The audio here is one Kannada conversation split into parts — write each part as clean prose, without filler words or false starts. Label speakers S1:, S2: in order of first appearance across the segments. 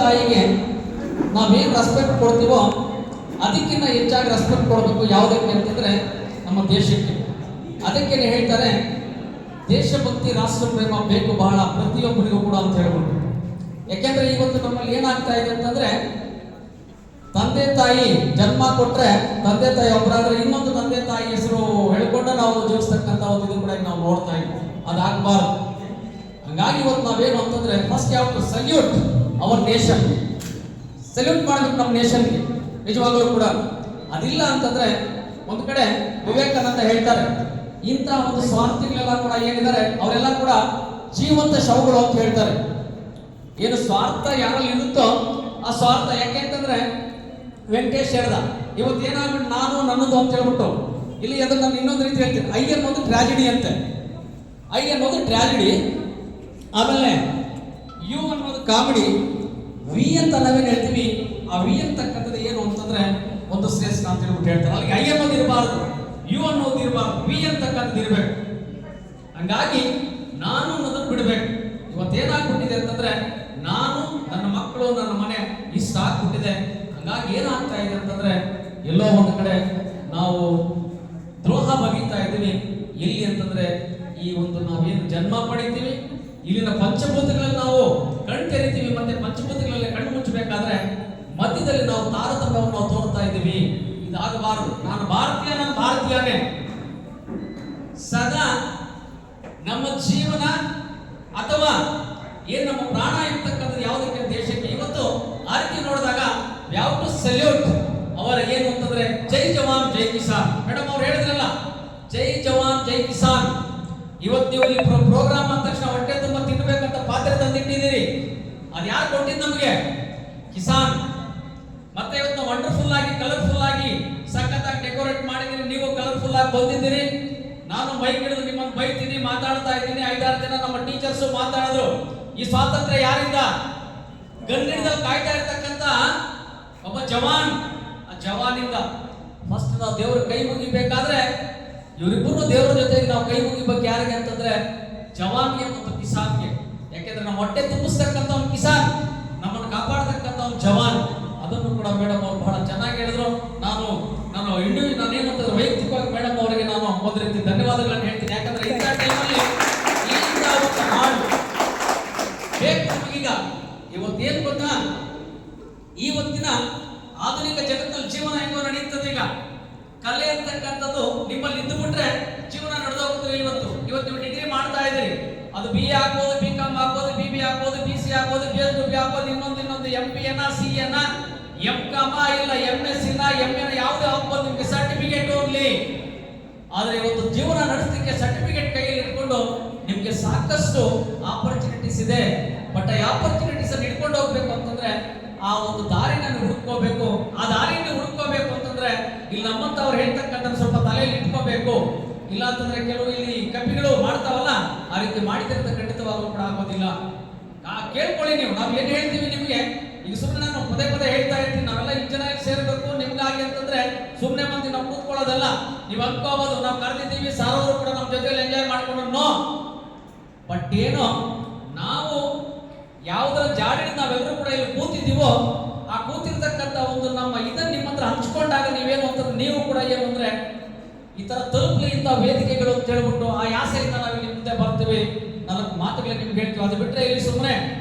S1: ತಾಯಿಗೆ ನಾವೇನು ರೆಸ್ಪೆಕ್ಟ್ ಕೊಡ್ತೀವೋ ಅದಕ್ಕಿಂತ ಹೆಚ್ಚಾಗಿ ರೆಸ್ಪೆಕ್ಟ್ ಕೊಡಬೇಕು. ಯಾವುದಕ್ಕೆ ಅಂತಂದ್ರೆ ನಮ್ಮ ದೇಶಕ್ಕೆ. ಅದಕ್ಕೆ ಹೇಳ್ತಾರೆ ದೇಶಭಕ್ತಿ ರಾಷ್ಟ್ರ ಪ್ರೇಮ ಬೇಕು ಬಹಳ ಪ್ರತಿಯೊಬ್ಬರಿಗೂ ಕೂಡ ಅಂತ ಹೇಳ್ಬೋದು. ಯಾಕೆಂದ್ರೆ ಇವತ್ತು ನಮ್ಮಲ್ಲಿ ಏನಾಗ್ತಾ ಇದೆ ಅಂತಂದ್ರೆ ತಂದೆ ತಾಯಿ ಜನ್ಮ ಕೊಟ್ರೆ ತಂದೆ ತಾಯಿ ಒಬ್ಬರಾದ್ರೆ ಇನ್ನೊಂದು ತಂದೆ ತಾಯಿ ಹೆಸರು ಹೇಳ್ಕೊಂಡು ನಾವು ಜೀವಿಸ್ತಕ್ಕಂಥ ಒಂದು ಇದು ಕೂಡ ನಾವು ನೋಡ್ತಾ ಇದ್ವಿ. ಅದಾಗಬಾರ್ದು. ಹಂಗಾಗಿ ಇವತ್ತು ನಾವೇನು ಅಂತಂದ್ರೆ ಫಸ್ಟ್ ಯಾವತ್ತು ಸಲ್ಯೂಟ್ ಅವರ್ ನೇಷನ್, ಸಲ್ಯೂಟ್ ಮಾಡಬೇಕು ನಮ್ಮ ನೇಷನ್ಗೆ ನಿಜವಾಗ್ಲೂ ಕೂಡ. ಅದಿಲ್ಲ ಅಂತಂದ್ರೆ ಒಂದು ಕಡೆ ವಿವೇಕಾನಂದ ಹೇಳ್ತಾರೆ ಇಂಥ ಒಂದು ಸ್ವಾರ್ಥಿಗಳೆಲ್ಲ ಕೂಡ ಏನಿದ್ದಾರೆ ಅವರೆಲ್ಲ ಕೂಡ ಜೀವಂತ ಶವಗಳು ಅಂತ ಹೇಳ್ತಾರೆ. ಏನು ಸ್ವಾರ್ಥ ಯಾರಲ್ಲಿ ಇರುತ್ತೋ ಆ ಸ್ವಾರ್ಥ. ಯಾಕೆ ಅಂತಂದ್ರೆ ವೆಂಕಟೇಶ್ ಹೇಳ್ದ ಇವತ್ತು ಏನಾಗ್ಬಿಟ್ಟು ನಾನು ನನ್ನದು ಅಂತ ಹೇಳ್ಬಿಟ್ಟು ಇಲ್ಲಿ ಅದನ್ನ ನಾನು ಇನ್ನೊಂದು ರೀತಿ ಹೇಳ್ತೀನಿ. ಐ ಅನ್ನೋದು ಟ್ರಾಜಿಡಿ ಅಂತೆ. ಐ ಅನ್ನೋದು ಟ್ರಾಜಿಡಿ, ಆಮೇಲೆ ಯು ಅನ್ನೋದು ಕಾಮಿಡಿ, ವಿ ಅಂತ ನಾವೇನು ಹೇಳ್ತೀವಿ ಆ ವಿ ಅಂತಕ್ಕಂಥದ್ದು ಏನು ಅಂತಂದ್ರೆ ಒಂದು ಶ್ರೇಷ್ಠ ಅಂತ ಹೇಳ್ಬಿಟ್ಟು ಹೇಳ್ತಾರೆ. ಅಲ್ಲಿಗೆ ಐ ಅನ್ನೋದು ಇರಬಾರ್ದು, ಯು ಅನ್ನೋದು ಇರಬಾರ್ದು, ವಿ ಅಂತಕ್ಕಂಥದ್ದು ಇರಬೇಕು. ಹಂಗಾಗಿ ನಾನು ಅನ್ನೋದನ್ನು ಬಿಡಬೇಕು. ಇವತ್ತೇನಾಗ್ಬಿಟ್ಟಿದೆ ಅಂತಂದ್ರೆ ನಾನು, ನನ್ನ ಮಕ್ಕಳು, ನನ್ನ ಮನೆ ಇಷ್ಟ ಆಗ್ಬಿಟ್ಟಿದೆ. ಹಂಗಾಗಿ ಏನಾಗ್ತಾ ಇದೆ ಅಂತಂದ್ರೆ ಎಲ್ಲೋ ಒಂದು ಕಡೆ ನಾವು ದ್ರೋಹ ಬಗೀತಾ ಇದ್ದೀವಿ. ಎಲ್ಲಿ ಅಂತಂದ್ರೆ ಈ ಒಂದು ನಾವೇನು ಜನ್ಮ ಪಡಿತೀವಿ ಇಲ್ಲಿನ ಪಂಚಭೂತಗಳಲ್ಲಿ ನಾವು ಕಣ್ ತೆರಿತೀವಿ, ಮತ್ತೆ ಪಂಚಭೂತಗಳಲ್ಲಿ ಕಣ್ಣು ಮುಚ್ಚಬೇಕಾದ್ರೆ ಮಧ್ಯದಲ್ಲಿ ನಾವು ತಾರತಮ್ಯವನ್ನು ನಾವು ತೋರ್ತಾ ಇದ್ದೀವಿ. ಇದಾಗಬಾರದು. ನಾನು ಭಾರತೀಯ, ನಾನು ಭಾರತೀಯನೇ. ಸದಾ ನಮ್ಮ ಜೀವನ ಅಥವಾ ಏನ್ ನಮ್ಮ ಪ್ರಾಣ ಇರ್ತಕ್ಕಂಥದ್ದು ಯಾವುದಕ್ಕೆ ದೇಶಕ್ಕೆ. ಇವತ್ತು ಆ ರೀತಿ ನೋಡಿದಾಗ ಯಾವ ಟು ಸಲ್ಯೂಟ್ ಅವರ ಏನು ಅಂತಂದ್ರೆ ಜೈ ಜವಾನ್ ಜೈ ಕಿಸಾನ್. ಮೇಡಮ್ ಅವ್ರು ಹೇಳಿದ್ರಲ್ಲ ಜೈ ಜವಾನ್ ಜೈ ಕಿಸಾನ್. ಇವತ್ತು ನೀವು ಇಲ್ಲಿ ಪ್ರೋಗ್ರಾಮ್ ಅಂದ ತಕ್ಷಣ ಹೊಟ್ಟೆ ತುಂಬ ತಿನ್ಬೇಕಂತ ಪಾತ್ರೆ ತಂದಿಟ್ಟಿದ್ದೀರಿ. ಅದು ಯಾರು ಕೊಟ್ಟಿದ್ದು ನಮಗೆ? ಕಿಸಾನ್. ಮತ್ತೆ ಇವತ್ತು ವಂಡರ್ಫುಲ್ ಆಗಿ ಕಲರ್ಫುಲ್ ಆಗಿ ಸಖತ್ತಾಗಿ ಡೆಕೋರೇಟ್ ಮಾಡಿದ್ದೀರಿ. ನೀವು ಕಲರ್ಫುಲ್ ಆಗಿ ಬಂದಿದ್ದೀರಿ. ನಾನು ಬೈಕ್ ಹಿಡಿದು ನಿಮ್ಮನ್ನು ಬೈತೀನಿ, ಮಾತಾಡ್ತಾ ಇದ್ದೀನಿ. 5-6 ಜನ ನಮ್ಮ ಟೀಚರ್ಸ್ ಮಾತಾಡಿದ್ರು. ಈ ಸ್ವಾತಂತ್ರ್ಯ ಯಾರಿಂದ? ಗನ್ನಿಡ್ದಲ್ಲಿ ಕಾಯ್ತಾ ಇರ್ತಕ್ಕಂಥ ಒಬ್ಬ ಜವಾನ್. ಆ ಜವಾನಿಂದ ಫಸ್ಟ್ ನಾವು ದೇವ್ರ ಕೈ ಮುಗಿಬೇಕಾದ್ರೆ ಇವರಿಬ್ಬರು ದೇವರ ಜೊತೆಗೆ ನಾವು ಕೈ ಮುಗಿಬೇಕು. ಯಾರಿಗೆ ಅಂತಂದ್ರೆ ಜವಾನ್ಗೆ ಮತ್ತು ಕಿಸಾನ್ಗೆ. ಯಾಕೆಂದ್ರೆ ನಮ್ಮ ಹೊಟ್ಟೆ ತುಂಬಿಸ್ತಕ್ಕಂಥ ಒಂದು ಕಿಸಾನ್, ನಮ್ಮನ್ನು ಕಾಪಾಡತಕ್ಕಂಥ ಒಂದು ಜವಾನ್. ಅದನ್ನು ಕೂಡ ಮೇಡಮ್ ಅವರು ಬಹಳ ಚೆನ್ನಾಗಿ ಹೇಳಿದ್ರು. ನಾನು ನಾನೇನಂತಂದ್ರೆ ವೈಯಕ್ತಿಕವಾಗಿ ಮೇಡಮ್ ಅವರಿಗೆ ನಾನು ಒಂದು ರೀತಿ ಧನ್ಯವಾದಗಳನ್ನು ಹೇಳ್ತೀನಿ. ಯಾಕಂದ್ರೆ ಇಂಥ ಟೈಮಲ್ಲಿ ಇಂಥ ಒಂದು ಹಾಡು ಬೇಕು ನಮಗೀಗ. ಇವತ್ತೇನು ಗೊತ್ತಾ, ಇವತ್ತಿನ ಆಧುನಿಕ ಜಗತ್ತಲ್ಲಿ ಜೀವನ ಹೆಂಗೋ ನಡೆಯುತ್ತದೆ. ಈಗ ಕಲೆ ಅಂತಕ್ಕಂಥದ್ದು ನಿಮ್ಮಲ್ಲಿ ಇದ್ದು ಬಿಟ್ರೆ ಜೀವನ ನಡೆದೋಗುತ್ತದೆ. ಇವತ್ತು ನೀವು ಡಿಗ್ರಿ ಮಾಡ್ತಾ ಇದ್ದೀರಿ, ಅದು BA ಆಗ್ಬೋದು, BCom ಆಗ್ಬೋದು, BB ಆಗ್ಬೋದು, BC ಆಗ್ಬೋದು, BSW ಆಗ್ಬೋದು, ಇನ್ನೊಂದು MPನ CAನ MCom ಇಲ್ಲ MSc MA ಯಾವುದೇ ಆಗ್ಬೋದು. ನಿಮಗೆ ಸರ್ಟಿಫಿಕೇಟ್ ಓನ್ಲಿ. ಆದ್ರೆ ಇವತ್ತು ಜೀವನ ನಡೆಸಲಿಕ್ಕೆ ಸರ್ಟಿಫಿಕೇಟ್ ಕೈಯಲ್ಲಿ ಇಟ್ಕೊಂಡು ನಿಮ್ಗೆ ಸಾಕಷ್ಟು ಆಪರ್ಚುನಿಟೀಸ್ ಇದೆ. ಬಟ್ ಆ ಆಪರ್ಚುನಿಟೀಸ್ ಅನ್ನು ಹಿಡ್ಕೊಂಡು ಹೋಗ್ಬೇಕು ಅಂತಂದ್ರೆ ಆ ಒಂದು ದಾರಿನ ಹುಡುಕೋಬೇಕು. ಆ ದಾರಿಯನ್ನು ಹುಡುಕೋಬೇಕು ಅಂತಂದ್ರೆ ಇಲ್ಲಿ ನಮ್ಮಂತವ್ರು ಹೇಳ್ತಕ್ಕಂಥ ಸ್ವಲ್ಪ ತಲೆಯಲ್ಲಿ ಇಟ್ಕೋಬೇಕು. ಇಲ್ಲ ಅಂತಂದ್ರೆ ಕೆಲವು ಇಲ್ಲಿ ಕಂಪನಿಗಳು ಮಾಡ್ತಾವಲ್ಲ, ಆ ರೀತಿ ಮಾಡಿದ್ರೆ ಖಂಡಿತವಾಗ್ಲೂ ಕೂಡ ಆಗೋದಿಲ್ಲ. ಕೇಳ್ಕೊಳ್ಳಿ ನೀವು, ನಾವು ಏನ್ ಹೇಳ್ತೀವಿ ನಿಮ್ಗೆ. ಈಗ ಸುಮ್ಮನೆ ನಾನು ಪದೇ ಹೇಳ್ತಾ ಇರ್ತೀನಿ, ನಾವೆಲ್ಲ ಇಂಜಿನಿಯರಿಂಗ್ ಸೇರ್ಬೇಕು ನಿಮ್ಗಾಗಿ ಅಂತಂದ್ರೆ ಸುಮ್ಮನೆ ಮಂದಿ ನಾವು ಕೂತ್ಕೊಳ್ಳೋದಲ್ಲ. ನೀವು ಅನ್ಕೋಬಹುದು ನಾವು ಕರೆದಿದ್ದೀವಿ ಸಾರೋರು ಕೂಡ ನಮ್ಮ ಜೊತೆಲಿ ಎಂಜಾಯ್ ಮಾಡ್ಕೊಂಡು. ನೋ. ಬಟ್ ಏನೋ ನಾವು ಯಾವುದರ ಜಾಡಿನ ನಾವೆಲ್ಲರೂ ಕೂಡ ಇಲ್ಲಿ ಕೂತಿದ್ದೀವೋ ಆ ಕೂತಿರ್ತಕ್ಕಂಥ ಒಂದು ನಮ್ಮ ಇದನ್ನ ನಿಮ್ಮ ಹತ್ರ ಹಂಚ್ಕೊಂಡಾಗ ನೀವೇನು ಅಂತಂದ್ರೆ ನೀವು ಕೂಡ ಏನು ಅಂದ್ರೆ ಈ ತರ ತಲುಪಲಿ ಇಂಥ ವೇದಿಕೆಗಳು ಅಂತ ಹೇಳ್ಬಿಟ್ಟು ಆ ಆಸೆಯಿಂದ ನಾವು ಇಲ್ಲಿ ಮುಂದೆ ಬರ್ತೀವಿ. 4 ಮಾತುಗಳು ನಿಮ್ಗೆ ಹೇಳ್ತೀವಿ. ಅದು ಬಿಟ್ಟರೆ ಇಲ್ಲಿ ಸುಮ್ಮನೆ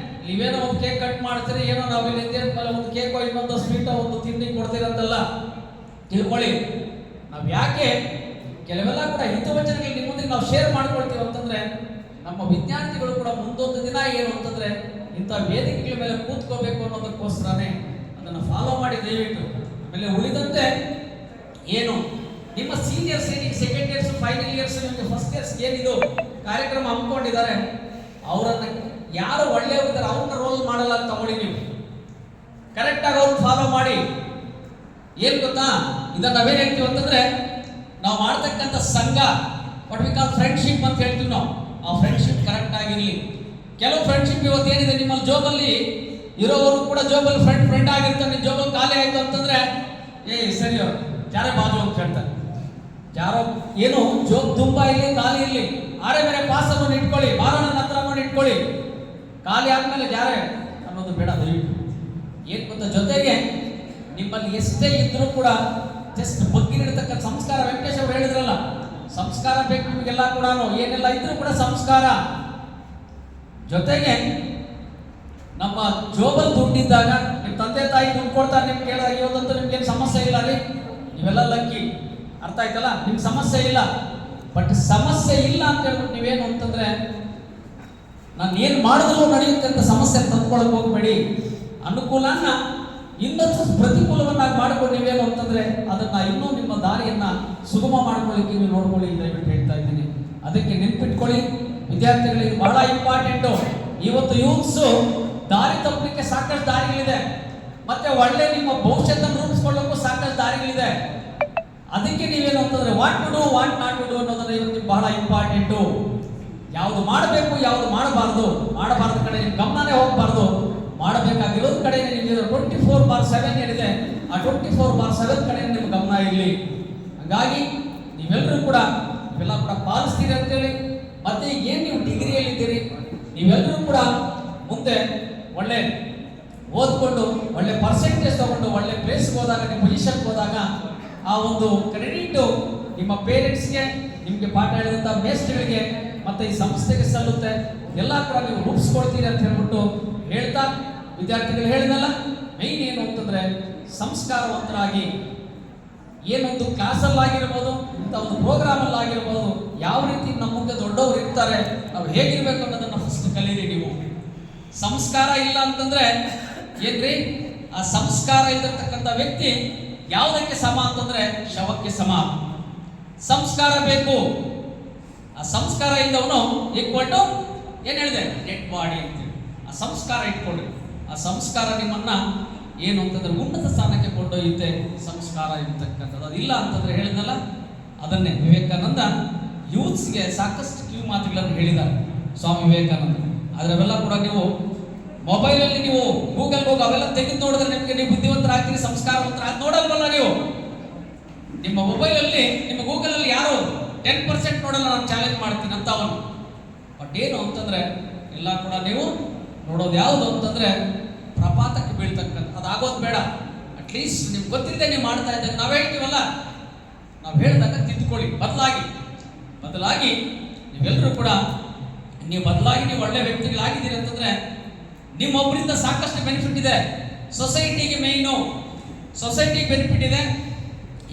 S1: ನೀವೇನೋ ಒಂದು ಕೇಕ್ ಕಟ್ ಮಾಡ್ತೀರಿ, ಏನೋ ನಾವು ಇಲ್ಲಿ ಮೇಲೆ ಒಂದು ಕೇಕೋ ಇನ್ನೊಂದು ಸ್ವೀಟೋ ಒಂದು ತಿಂಡಿ ಕೊಡ್ತೀರಂತಲ್ಲ. ತಿಳ್ಕೊಳ್ಳಿ, ನಾವು ಯಾಕೆ ಕೆಲವೆಲ್ಲ ಕೂಡ ಹಿತವಚನಗಳು ನಿಮ್ಮ ಮುಂದೆ ನಾವು ಶೇರ್ ಮಾಡ್ಕೊಳ್ತೀವಿ ಅಂತಂದ್ರೆ ನಮ್ಮ ವಿದ್ಯಾರ್ಥಿಗಳು ಕೂಡ ಮುಂದೊಂದು ದಿನ ಏನು ಅಂತಂದ್ರೆ ಇಂಥ ವೇದಿಕೆಗಳ ಮೇಲೆ ಕೂತ್ಕೋಬೇಕು ಅನ್ನೋದಕ್ಕೋಸ್ಕರನೇ ಅದನ್ನು ಫಾಲೋ ಮಾಡಿ ದಯವಿಟ್ಟು. ಆಮೇಲೆ ಉಳಿದಂತೆ ಏನು ನಿಮ್ಮ ಸೀನಿಯರ್ಸ್ ಏನಿಗೆ ಸೆಕೆಂಡ್ ಇಯರ್ಸ್, ಫೈನಲ್ ಇಯರ್ಸ್, ನಿಮಗೆ ಫಸ್ಟ್ ಇಯರ್ಸ್ ಏನಿದು ಕಾರ್ಯಕ್ರಮ ಹಮ್ಮಿಕೊಂಡಿದ್ದಾರೆ ಅವರನ್ನ ಯಾರು ಒಳ್ಳೆಯವ್ರಿದ್ದಾರೆ ಅವ್ರನ್ನ ರೋಲ್ ಮಾಡಲ್ಲ ಅಂತ ತಗೊಳ್ಳಿ. ನೀವು ಕರೆಕ್ಟಾಗಿ ಅವ್ರನ್ನ ಫಾಲೋ ಮಾಡಿ. ಏನ್ ಗೊತ್ತಾ, ಇದನ್ನ ನಾವೇನ್ ಹೇಳ್ತೀವಿ ಅಂತಂದ್ರೆ ನಾವು ಮಾಡ್ತಕ್ಕಂಥ ಸಂಘ ವಾಟ್ ವಿ ಕಾಲ್ ಫ್ರೆಂಡ್ಶಿಪ್ ಅಂತ ಹೇಳ್ತೀವಿ ನಾವು. ಆ ಫ್ರೆಂಡ್ಶಿಪ್ ಕರೆಕ್ಟ್ ಆಗಿರಲಿ. ಕೆಲವು ಫ್ರೆಂಡ್ಶಿಪ್ ಇವತ್ತು ಏನಿದೆ ನಿಮ್ಮಲ್ಲಿ ಜೋಬಲ್ಲಿ ಇರೋವರು ಕೂಡ ಜೋಬಲ್ಲಿ ಫ್ರೆಂಡ್ ಆಗಿರ್ತಾನೆ. ಜೋಬಲ್ಲಿ ಖಾಲಿ ಆಯ್ತು ಅಂತಂದ್ರೆ ಸರಿ ಯಾರೇ ಬಾಜು ಅಂತ ಹೇಳ್ತಾರೆ. ಯಾರೋ ಏನು ಜೋಬ್ ತುಂಬಾ ಇರಲಿ ಖಾಲಿ ಇರಲಿ, ಆರೆ ಬೇರೆ ಪಾಸ್ ಅನ್ನು ಇಟ್ಕೊಳ್ಳಿ, ಬಾರೋಣ ಹತ್ರ ಇಟ್ಕೊಳ್ಳಿ. ಖಾಲಿ ಆದ್ಮೇಲೆ ಯಾರೇ ಅನ್ನೋದು ಬೇಡ ದಯವಿಟ್ಟು. ಜೊತೆಗೆ ನಿಮ್ಮಲ್ಲಿ ಎಷ್ಟೇ ಇದ್ರೂ ಕೂಡ ಜಸ್ಟ್ ಬಗ್ಗಿನಿಡ್ತಕ್ಕಂಥ ಸಂಸ್ಕಾರ. ವೆಂಕಟೇಶ್ ಅವರು ಹೇಳಿದ್ರಲ್ಲ, ಸಂಸ್ಕಾರ ಬೇಕು ನಿಮಗೆಲ್ಲ ಕೂಡ, ಏನೆಲ್ಲ ಇದ್ರೂ ಕೂಡ ಸಂಸ್ಕಾರ. ಜೊತೆಗೆ ನಮ್ಮ ಜೋಬಲ್ ದುಡ್ಡಿದ್ದಾಗ ನಿಮ್ಮ ತಂದೆ ತಾಯಿ ದುಡ್ಡು ಕೊಡ್ತಾರೆ, ನಿಮ್ಗೆ ಕೇಳ ಇವತ್ತಂತೂ ನಿಮ್ಗೇನು ಸಮಸ್ಯೆ ಇಲ್ಲ ರೀ, ನೀವೆಲ್ಲ ಲಕ್ಕಿ. ಅರ್ಥ ಆಯ್ತಲ್ಲ, ನಿಮ್ಗೆ ಸಮಸ್ಯೆ ಇಲ್ಲ. ಬಟ್ ಸಮಸ್ಯೆ ಇಲ್ಲ ಅಂತ ಹೇಳ್ಬಿಟ್ಟು ನೀವೇನು ಅಂತಂದ್ರೆ ನಾನು ಏನು ಮಾಡಿದ್ರು ನಡೆಯುತ್ತೆ ಅಂತ ಸಮಸ್ಯೆ ತಂದ್ಕೊಳಕ್ ಹೋಗ್ಬೇಡಿ. ಅನುಕೂಲನ ಇನ್ನೊಂದು ಪ್ರತಿಕೂಲವನ್ನಾಗಿ ಮಾಡ್ಕೊಂಡು ನೀವೇನು ಅಂತಂದ್ರೆ ಅದನ್ನ ಇನ್ನೂ ನಿಮ್ಮ ದಾರಿಯನ್ನ ಸುಗಮ ಮಾಡ್ಕೊಳ್ಳಿಕ್ಕೆ ನೀವು ನೋಡ್ಕೊಳ್ಳಿ ದಯವಿಟ್ಟು ಹೇಳ್ತಾ ಇದ್ದೀನಿ. ಅದಕ್ಕೆ ನೆನ್ಪಿಟ್ಕೊಳ್ಳಿ ವಿದ್ಯಾರ್ಥಿಗಳಿಗೆ, ಬಹಳ ಇಂಪಾರ್ಟೆಂಟು. ಇವತ್ತು ಯೂತ್ಸು ದಾರಿ ತಪ್ಪಲಿಕ್ಕೆ ಸಾಕಷ್ಟು ದಾರಿಗಳಿದೆ, ಮತ್ತೆ ಒಳ್ಳೆ ನಿಮ್ಮ ಭವಿಷ್ಯತನ್ನು ರೂಪಿಸ್ಕೊಳ್ಳೋಕ್ಕೂ ಸಾಕಷ್ಟು ದಾರಿಗಳಿದೆ. ಅದಕ್ಕೆ ನೀವೇನು ಅಂತಂದ್ರೆ what to do, what not to do ಅನ್ನೋದನ್ನ ಇವತ್ತು ಬಹಳ ಇಂಪಾರ್ಟೆಂಟು. ಯಾವುದು ಮಾಡಬೇಕು, ಯಾವುದು ಮಾಡಬಾರ್ದು ಕಡೆ ನಿಮ್ ಗಮನನೇ ಹೋಗಬಾರ್ದು. ಮಾಡಬೇಕಾಗಿರೋದ್ ಕಡೆ ನಿಮಗೆ 24/7 ಏನಿದೆ, ಆ 24/7 ಕಡೆ ನಿಮ್ಮ ಗಮನ ಇರಲಿ. ಹಾಗಾಗಿ ನೀವೆಲ್ಲರೂ ಕೂಡ ಇವೆಲ್ಲ ಕೂಡ ಪಾಲಿಸ್ತೀರಿ ಅಂತೇಳಿ, ಮತ್ತೆ ಏನ್ ನೀವು ಡಿಗ್ರಿಯಲ್ಲಿದ್ದೀರಿ, ನೀವೆಲ್ಲರೂ ಕೂಡ ಮುಂದೆ ಒಳ್ಳೆ ಓದ್ಕೊಂಡು ಒಳ್ಳೆ ಪರ್ಸೆಂಟೇಜ್ ತಗೊಂಡು ಒಳ್ಳೆ ಪ್ಲೇಸ್ಗೆ ಹೋದಾಗ, ನಿಮ್ಮ ಪೊಸಿಷನ್ಗೆ ಹೋದಾಗ ಆ ಒಂದು ಕ್ರೆಡಿಟ್ ನಿಮ್ಮ ಪೇರೆಂಟ್ಸ್ಗೆ, ನಿಮಗೆ ಪಾಠ ಹೇಳಿದಂಥ ಮೇಸ್ಟ್ರಿಗೆ ಮತ್ತೆ ಈ ಸಂಸ್ಥೆಗೆ ಸಲ್ಲುತ್ತೆ. ಎಲ್ಲ ಕೂಡ ನೀವು ರೂಪಿಸ್ಕೊಳ್ತೀರಿ ಅಂತ ಹೇಳ್ಬಿಟ್ಟು ಹೇಳ್ತಾ, ವಿದ್ಯಾರ್ಥಿಗಳು ಹೇಳಿದಲ್ಲ, ಮೈನ್ ಏನು ಅಂತಂದ್ರೆ ಸಂಸ್ಕಾರವಂತರಾಗಿ ಏನೊಂದು ಕ್ಲಾಸಲ್ಲಾಗಿರ್ಬೋದು, ಇಂಥ ಒಂದು ಪ್ರೋಗ್ರಾಮಲ್ಲಾಗಿರ್ಬೋದು, ಯಾವ ರೀತಿ ನಮ್ಮ ಮುಂದೆ ದೊಡ್ಡವರು ಇರ್ತಾರೆ, ನಾವು ಹೇಗಿರ್ಬೇಕು ಅನ್ನೋದನ್ನ ಫಸ್ಟ್ ಕಲೀರಿ ನೀವು. ಸಂಸ್ಕಾರ ಇಲ್ಲ ಅಂತಂದ್ರೆ ಏನ್ರಿ, ಆ ಸಂಸ್ಕಾರ ಇಲ್ಲಿರ್ತಕ್ಕಂಥ ವ್ಯಕ್ತಿ ಯಾವುದಕ್ಕೆ ಸಮ ಅಂತಂದ್ರೆ ಶವಕ್ಕೆ ಸಮ. ಸಂಸ್ಕಾರ ಬೇಕು. ಆ ಸಂಸ್ಕಾರ ಇದ್ದವನು ಈಕ್ವಲ್ ಟು ಏನ್ ಹೇಳಿದೆ, ಡೆಡ್ ಬಾಡಿ ಅಂತೇಳಿ. ಆ ಸಂಸ್ಕಾರ ಇಟ್ಕೊಂಡ್ರಿ, ಆ ಸಂಸ್ಕಾರ ನಿಮ್ಮನ್ನ ಏನು ಅಂತಂದ್ರೆ ಉನ್ನತ ಸ್ಥಾನಕ್ಕೆ ಕೊಂಡೊಯ್ಯುತ್ತೆ. ಸಂಸ್ಕಾರ ಇರ್ತಕ್ಕಂಥದ್ದು ಅದಿಲ್ಲ ಅಂತಂದ್ರೆ ಹೇಳಿದ್ನಲ್ಲ, ಅದನ್ನೇ ವಿವೇಕಾನಂದ ಯೂತ್ಸ್ಗೆ ಸಾಕಷ್ಟು ಕಿವಿ ಮಾತುಗಳನ್ನು ಹೇಳಿದ್ದಾರೆ, ಸ್ವಾಮಿ ವಿವೇಕಾನಂದ. ಆದ್ರೆ ಅವೆಲ್ಲ ಕೂಡ ನೀವು ಮೊಬೈಲಲ್ಲಿ ನೀವು ಗೂಗಲ್ ಹೋಗಿ ಅವೆಲ್ಲ ತೆಗೆದು ನೋಡಿದ್ರೆ ನಿಮಗೆ ನೀವು ಬುದ್ಧಿವಂತರಾಗ್ತೀರಿ, ಸಂಸ್ಕಾರವಂತರ ಅದು ನೋಡಲ್ವಲ್ಲ ನೀವು. ನಿಮ್ಮ ಮೊಬೈಲಲ್ಲಿ, ನಿಮ್ಮ ಗೂಗಲಲ್ಲಿ ಯಾರು 10% ನೋಡಲ್ಲ, ನಾನು ಚಾಲೆಂಜ್ ಮಾಡ್ತೀನಿ ಅಂತ ಅವನು. ಬಟ್ ಏನು ಅಂತಂದ್ರೆ ಎಲ್ಲ ಕೂಡ ನೀವು ನೋಡೋದು ಯಾವುದು ಅಂತಂದ್ರೆ ಪ್ರಪಾತಕ್ಕೆ ಬೀಳ್ತಕ್ಕಂಥ, ಅದಾಗೋದು ಬೇಡ. ಅಟ್ಲೀಸ್ಟ್ ನಿಮ್ಗೆ ಗೊತ್ತಿಲ್ಲದೆ ನೀವು ಮಾಡ್ತಾ ಇದ್ದಾಗ ನಾವು ಹೇಳ್ತೀವಲ್ಲ, ನಾವು ಹೇಳಿದಾಗ ತಿದ್ದುಕೊಳ್ಳಿ, ಬದಲಾಗಿ ನೀವೆಲ್ಲರೂ ಕೂಡ ನೀವು ಒಳ್ಳೆ ವ್ಯಕ್ತಿಗಳಾಗಿದ್ದೀರಿ ಅಂತಂದ್ರೆ ನಿಮ್ಮೊಬ್ಬರಿಂದ ಸಾಕಷ್ಟು ಬೆನಿಫಿಟ್ ಇದೆ. ಸೊಸೈಟಿಗೆ ಮೇಯ್ನು, ಸೊಸೈಟಿಗೆ ಬೆನಿಫಿಟ್ ಇದೆ.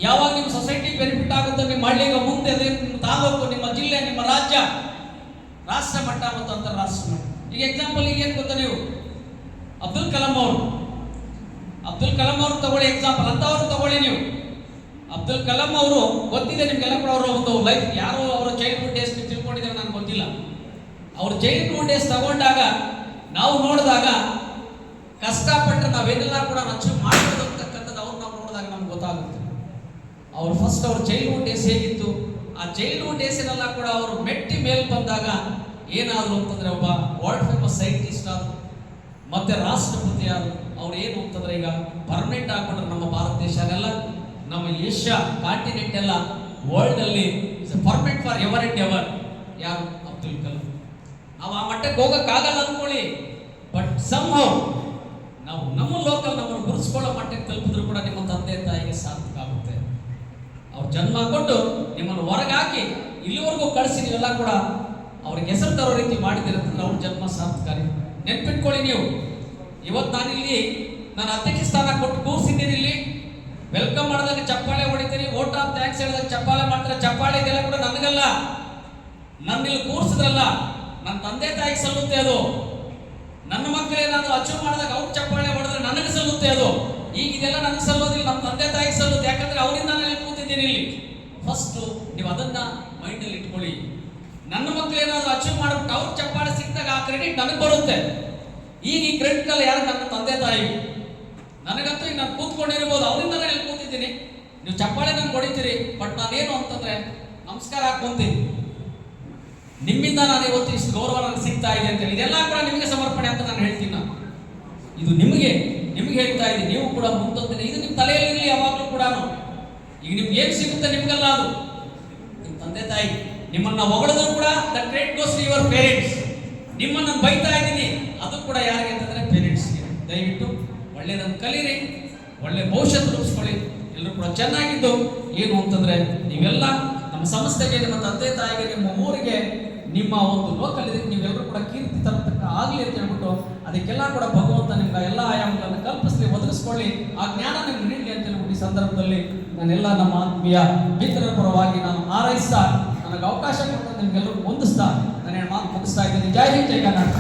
S1: ಯಾವಾಗ ನಿಮ್ಮ ಸೊಸೈಟಿಗೆ ಬೆನಿಫಿಟ್ ಆಗುತ್ತೋ ನಿಮ್ಮ ಹಳ್ಳಿಗೆ ಮುಂದೆ ಅದೇ ನಿಮ್ಮ ತಾಲೂಕು, ನಿಮ್ಮ ಜಿಲ್ಲೆ, ನಿಮ್ಮ ರಾಜ್ಯ, ರಾಷ್ಟ್ರ ಮಟ್ಟ ಮತ್ತು ಅಂತಾರಾಷ್ಟ್ರ ಮಟ್ಟ. ಈಗ ಎಕ್ಸಾಂಪಲ್ ಈಗ ಏನು ಗೊತ್ತಾ, ನೀವು ಅಬ್ದುಲ್ ಕಲಾಂ ಅವರು ತಗೊಳ್ಳಿ ಎಕ್ಸಾಂಪಲ್, ಅಂತವ್ರು ತಗೊಳ್ಳಿ ನೀವು. ಅಬ್ದುಲ್ ಕಲಾಂ ಅವರು ಗೊತ್ತಿದೆ ನಿಮ್ಗೆಲ್ಲ ಕೂಡ, ಅವರ ಒಂದು ಲೈಫ್, ಯಾರು ಅವರ ಚೈಲ್ಡ್ಹುಡ್ ಡೇಸ್ ತಿಳ್ಕೊಂಡಿದ್ದಾರೆ ನನಗೆ ಗೊತ್ತಿಲ್ಲ. ಅವ್ರ ಚೈಲ್ಡ್ಹುಡ್ ಡೇಸ್ ತಗೊಂಡಾಗ ನಾವು ನೋಡಿದಾಗ ಕಷ್ಟಪಟ್ಟರೆ ನಾವೇನೆಲ್ಲ ಕೂಡ ಅಚೀವ್ ಮಾಡಬಹುದು ಅಂತಕ್ಕಂಥದ್ದು ಅವ್ರು ನಾವು ನೋಡಿದಾಗ ನಮ್ಗೆ ಗೊತ್ತಾಗುತ್ತೆ. ಅವ್ರು ಫಸ್ಟ್ ಅವ್ರ ಚೈಲ್ಡ್ಹುಡ್ ಡೇಸ್ ಹೇಗಿತ್ತು, ಆ ಚೈಲ್ಡ್ಹುಡ್ ಡೇಸಿನೆಲ್ಲ ಕೂಡ ಅವರು ಮೆಟ್ಟಿ ಮೇಲೆ ಬಂದಾಗ ಏನಾದ್ರು ಅಂತಂದ್ರೆ ಒಬ್ಬ ವರ್ಲ್ಡ್ ಫೇಮಸ್ ಸೈಂಟಿಸ್ಟ್ ಆದ್ರು, ಮತ್ತೆ ರಾಷ್ಟ್ರಪತಿ ಆದ್ರು. ಅವ್ರು ಏನು ಅಂತಂದ್ರೆ ಈಗ ಪರ್ಮನೆಂಟ್ ಆಗ್ಬಿಟ್ರೆ ನಮ್ಮ ಭಾರತ ದೇಶನೆಲ್ಲ, ನಮ್ಮ ಏಷ್ಯಾ ಕಾಂಟಿನೆಂಟ್ ಎಲ್ಲ ವರ್ಲ್ಡ್ ಅಲ್ಲಿ permanent for ever and ever. ಯಾರು? ಅಬ್ದುಲ್ ಕಲಾಂ. ನಾವು ಆ ಮಟ್ಟಕ್ಕೆ ಹೋಗಕ್ಕಾಗಲ್ಲ ಅನ್ಕೊಳ್ಳಿ, ಬಟ್ ಸಂಹೌ ನಾವು ನಮ್ಮ ಲೋಕಲ್ ನಮ್ಮನ್ನು ಗುರುಸ್ಕೊಳ್ಳೋ ಮಟ್ಟಕ್ಕೆ ತಲುಪಿದ್ರು ಕೂಡ ನಿಮ್ಮ ತಂದೆ ತಾಯಿಗೆ ಸಾರ್ಥಕ ಆಗುತ್ತೆ. ಅವ್ರು ಜನ್ಮ ಕೊಟ್ಟು ನಿಮ್ಮನ್ನು ಹೊರಗಾಕಿ ಇಲ್ಲಿವರೆಗೂ ಕಳಿಸಿ ನೀವೆಲ್ಲ ಕೂಡ ಅವ್ರಿಗೆ ಹೆಸರು ತರೋ ರೀತಿ ಮಾಡಿದಿರಂತಂದ್ರೆ ಅವ್ರ ಜನ್ಮ ಸಾರ್ಥಕಾರಿ. ನೆನ್ಪಿಟ್ಕೊಳ್ಳಿ ನೀವು. ಇವತ್ತು ನಾನು ಅಧ್ಯಕ್ಷ ಸ್ಥಾನ ಕೊಟ್ಟು ಕೂರಿಸಿದ್ದೀನಿ, ಇಲ್ಲಿ ವೆಲ್ಕಮ್ ಮಾಡಿದಾಗ ಚಪ್ಪಾಳೆ ಹೊಡಿತೀರಿ, ವೋಟ್ ಆಫ್ ಥ್ಯಾಂಕ್ಸ್ ಹೇಳಿದಾಗ ಚಪ್ಪಾಳೆ ಮಾಡ್ತಾರೆ. ಚಪ್ಪಾಳೆ ಇದೆಲ್ಲ ಕೂಡ ನನಗಲ್ಲ, ನನ್ನ ಇಲ್ಲಿ ಕೂರಿಸಿದ್ರಲ್ಲ, ನನ್ನ ತಂದೆ ತಾಯಿಗೆ ಸಲ್ಲುತ್ತೆ ಅದು. ನನ್ನ ಮಕ್ಕಳೇನಾದ್ರು ಅಚೀವ್ ಮಾಡಿದಾಗ ಅವ್ರು ಚಪ್ಪಾಳೆ ಹೊಡೆದ್ರೆ ನನಗೆ ಸಲ್ಲುತ್ತೆ ಅದು. ಈಗ ಇದೆಲ್ಲ ನನಗೆ ಸಲ್ಲೋದಿಲ್ಲ, ನಮ್ಮ ತಂದೆ ತಾಯಿಗೆ ಸಲ್ಲುತ್ತೆ. ಯಾಕಂದ್ರೆ ಅವರಿಂದ ನಾನು ಇಲ್ಲಿ ಕೂತಿದ್ದೀನಿ ಇಲ್ಲಿ. ಫಸ್ಟ್ ನೀವು ಅದನ್ನ ಮೈಂಡಲ್ಲಿ ಇಟ್ಕೊಳ್ಳಿ. ನನ್ನ ಮಕ್ಕಳೇನಾದ್ರು ಅಚೀವ್ ಮಾಡ್ಬಿಟ್ಟು ಅವ್ರು ಚಪ್ಪಾಳೆ ಸಿಕ್ಕಿದಾಗ ಆ ಕ್ರೆಡಿಟ್ ನನಗೆ ಬರುತ್ತೆ. ಈಗ ಈ ಕ್ರೆಡಿಟ್ ಅಲ್ಲ ಯಾರು? ನನ್ನ ತಂದೆ ತಾಯಿ. ನನಗಂತೂ ಈಗ ನಾನು ಕೂತ್ಕೊಂಡಿರ್ಬೋದು, ಅವರಿಂದ ನಾನು ಇಲ್ಲಿ ಕೂತಿದ್ದೀನಿ. ನೀವು ಚಪ್ಪಾಳೆ ನಂಗೆ ಹೊಡಿತೀರಿ, ಬಟ್ ನಾನೇನು ಅಂತಂದ್ರೆ ನಮಸ್ಕಾರ ಹಾಕೊಂತೀನಿ. ನಿಮ್ಮಿಂದ ನಾನು ಇವತ್ತು ಇಷ್ಟು ಗೌರವ ನನಗೆ ಸಿಗ್ತಾ ಇದೆ ಅಂತೇಳಿ ಇದೆಲ್ಲ ಕೂಡ ನಿಮಗೆ ಸಮರ್ಪಣೆ ಅಂತ ನಾನು ಹೇಳ್ತೀನಿ. ನಾನು ಇದು ನಿಮಗೆ ಹೇಳ್ತಾ ಇದ್ದೀನಿ. ನೀವು ಕೂಡ ಮುಂದೊಂದಿನ ಇದು ನಿಮ್ಮ ತಲೆಯಲ್ಲಿ ಯಾವಾಗಲೂ ಕೂಡ. ಈಗ ನಿಮ್ಗೆ ಏನು ಸಿಗುತ್ತೆ ನಿಮ್ಗೆಲ್ಲ ಅದು ನಿಮ್ಮ ತಂದೆ ತಾಯಿ. ನಿಮ್ಮನ್ನ ಹೊಗಳಿದ್ರು ಕೂಡ the credit goes to your parents. ನಿಮ್ಮನ್ನ ಬೈತಾ ಇದ್ದೀನಿ, ಅದು ಕೂಡ ಯಾರಿಗೆ ಅಂತಂದ್ರೆ ಪೇರೆಂಟ್ಸ್ಗೆ. ದಯವಿಟ್ಟು ಒಳ್ಳೆಯದನ್ನು ಕಲೀರಿ, ಒಳ್ಳೆ ಭವಿಷ್ಯತ್ತು ರೂಪಿಸ್ಕೊಳ್ಳಿ. ಎಲ್ಲರೂ ಕೂಡ ಚೆನ್ನಾಗಿದ್ದು ಏನು ಅಂತಂದ್ರೆ ನೀವೆಲ್ಲ ನಮ್ಮ ಸಂಸ್ಥೆಗೆ, ನಿಮ್ಮ ತಂದೆ ತಾಯಿಗೆ, ನಿಮ್ಮ ಊರಿಗೆ, ನಿಮ್ಮ ಒಂದು ಲೋಕಲ್ ಇದಕ್ಕೆ ನೀವೆಲ್ಲರೂ ಕೂಡ ಕೀರ್ತಿ ತರತಕ್ಕ ಆಗಲಿ ಅಂತ ಹೇಳ್ಬಿಟ್ಟು ಅದಕ್ಕೆಲ್ಲ ಕೂಡ ಭಗವಂತ ನಿಮ್ಗೆ ಎಲ್ಲ ಆಯಾಮಗಳನ್ನು ಕಲ್ಪಿಸ್ಲಿ, ಒದಗಿಸ್ಕೊಳ್ಳಿ, ಆ ಜ್ಞಾನ ನಿಮ್ಗೆ ನೀಡಲಿ ಅಂತ ಹೇಳ್ಬಿಟ್ಟು ಈ ಸಂದರ್ಭದಲ್ಲಿ ನಾನೆಲ್ಲ ನಮ್ಮ ಆತ್ಮೀಯ ಮಿತ್ರರ ಪರವಾಗಿ ನಾನು ಹಾರೈಸ್ತಾ, ನನಗೆ ಅವಕಾಶ ಕೊಟ್ಟು ನಿಮ್ಗೆಲ್ಲರೂ ಹೊಂದಿಸ್ತಾ ನಾನು ಮಾತು ಮುಗಿಸ್ತಾ ಇದ್ದೀನಿ. ಜೈ ಹಿಂದ್, ಜೈ ಕರ್ನಾಟಕ.